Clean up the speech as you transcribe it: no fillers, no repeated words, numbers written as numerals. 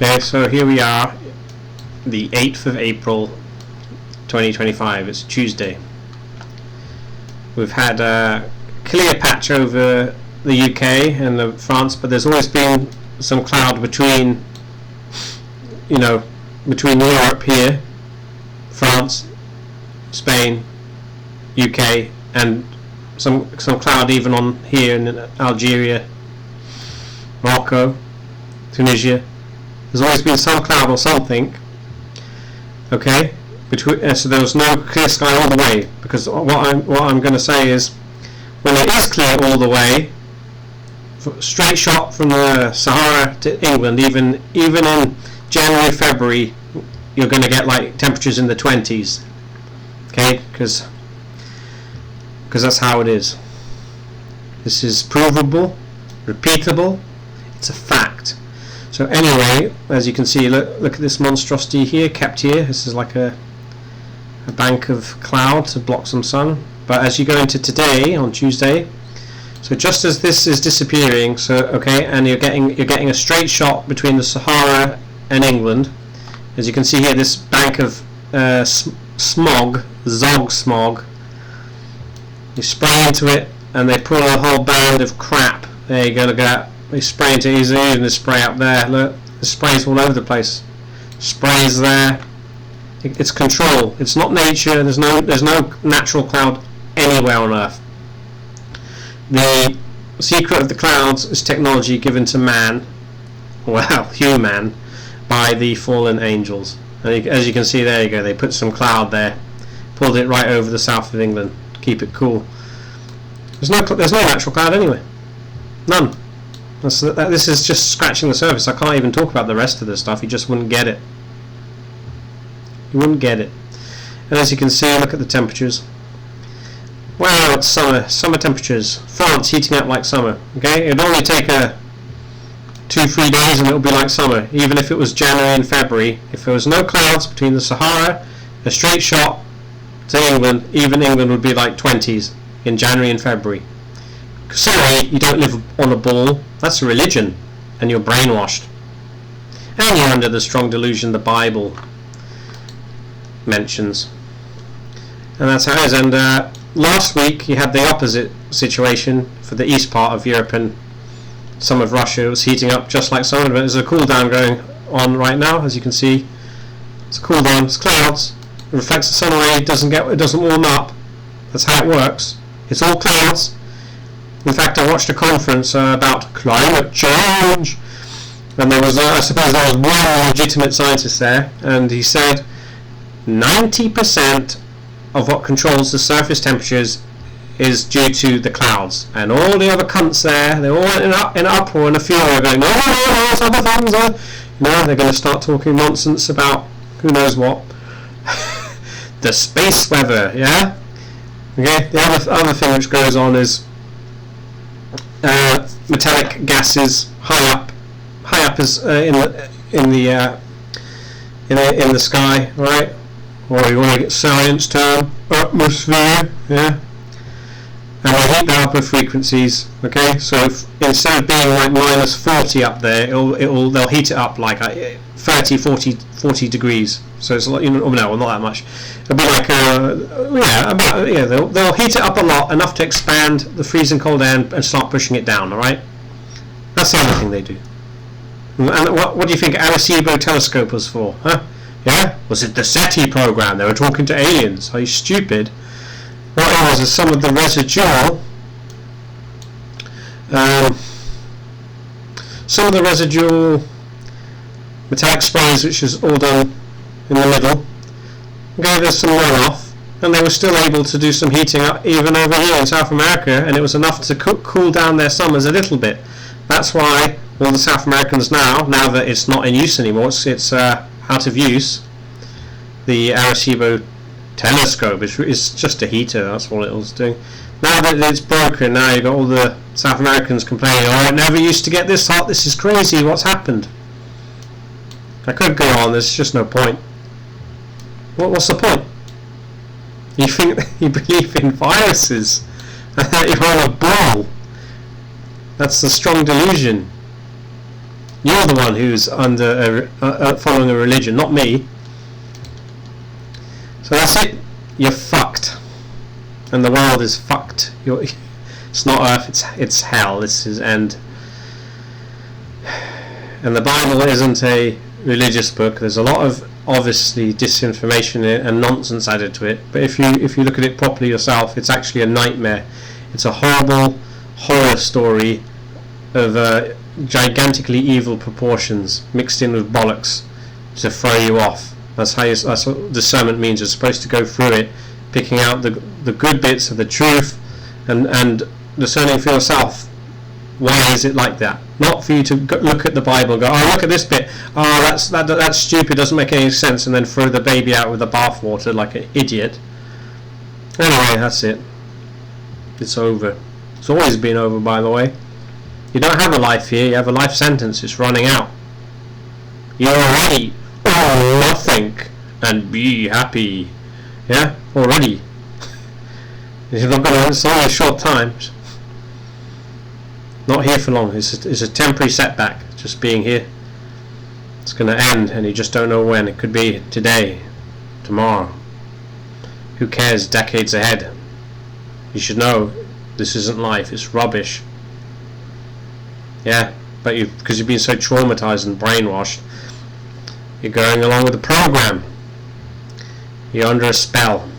Okay, so here we are, the 8th of April 2025. It's Tuesday. We've had a clear patch over the UK and France, but there's always been some cloud between Europe here, France, Spain, UK, and some cloud even on here in Algeria, Morocco, Tunisia. There's always been some cloud or something. Okay, so there was no clear sky all the way, because what I'm going to say is, when it is clear all the way, straight shot from the Sahara to England, even in January, February, you're going to get like temperatures in the 20s. Okay, because that's how it is. This is provable, repeatable. It's a fact. So anyway, as you can see, look at this monstrosity here, kept here. This is like a bank of cloud to block some sun. But as you go into today, on Tuesday, so just as this is disappearing, and you're getting a straight shot between the Sahara and England. As you can see here, this bank of smog, Zog smog. You spray into it, and they pull a whole band of crap. There you go, look at that. They spray into it, even the spray up there. Look, the spray's all over the place. Sprays there. It's control. It's not nature. There's no natural cloud anywhere on Earth. The secret of the clouds is technology given to man, well, human, by the fallen angels. And as you can see, there you go. They put some cloud there, pulled it right over the south of England to keep it cool. There's no natural cloud anywhere. None. This is just scratching the surface. I can't even talk about the rest of this stuff. You just wouldn't get it. You wouldn't get it. And as you can see, look at the temperatures. Wow, it's summer temperatures. France heating up like summer. Okay, it'd only take 2-3 days and it would be like summer, even if it was January and February. If there was no clouds between the Sahara, a straight shot to England, even England would be like 20s in January and February. Sorry, you don't live on a ball. That's a religion, and you're brainwashed. And you're under the strong delusion the Bible mentions. And that's how it is. And last week you had the opposite situation for the east part of Europe and some of Russia. It was heating up just like summer, but there's a cool down going on right now, as you can see. It's a cool down. It's clouds. It reflects the sun away. It doesn't warm up. That's how it works. It's all clouds. In fact, I watched a conference about climate change, and there was, I suppose, there was one legitimate scientist there, and he said 90% of what controls the surface temperatures is due to the clouds, and all the other cunts there, they're all in uproar and a furor, going, oh, there's other things. They're going to start talking nonsense about who knows what. The space weather, yeah. Okay. The other thing which goes on is metallic gases high up is in the sky, right? Or you want to get science term, atmosphere, yeah. And they heat that up with frequencies. Okay, so instead of being like minus 40 up there, they'll heat it up like 30, 40 degrees. So it's like, no, not that much. It'll be like they'll heat it up a lot, enough to expand the freezing cold air and start pushing it down. All right, that's the other thing they do. And what do you think Arecibo telescope was for? Huh? Yeah, was it the SETI program? They were talking to aliens. Are you stupid? What it was is some of the residual metallic sprays, which is all done in the middle, gave us some runoff, and they were still able to do some heating up even over here in South America, and it was enough to cool down their summers a little bit. That's why all the South Americans now that it's not in use anymore, it's out of use, the Arecibo telescope is just a heater. That's all it was doing. Now that it's broken, now you've got all the South Americans complaining, oh, it never used to get this hot, this is crazy, what's happened? I could go on, there's just no point. What's the point? You think you believe in viruses and that you're on a ball? That's the strong delusion. You're the one who's under following a religion, not me. So that's it. You're fucked, and the world is fucked. It's not Earth. It's hell. This is and the Bible isn't a religious book. There's a lot of obviously disinformation and nonsense added to it. But if you look at it properly yourself, it's actually a nightmare. It's a horrible horror story of gigantically evil proportions mixed in with bollocks to throw you off. That's what discernment means. You're supposed to go through it, picking out the good bits of the truth, and discerning for yourself. Why is it like that? Not for you to look at the Bible and go, oh, look at this bit. Oh, that's stupid. Doesn't make any sense, and then throw the baby out with the bathwater like an idiot. Anyway, that's it. It's over. It's always been over, by the way. You don't have a life here. You have a life sentence. It's running out. You're already nothing and be happy. Yeah, already. It's only a short time. Not here for long. It's a temporary setback. Just being here. It's going to end, and you just don't know when. It could be today, tomorrow. Who cares? Decades ahead. You should know this isn't life. It's rubbish. Yeah, but because you've been so traumatized and brainwashed, you're going along with the program. You're under a spell.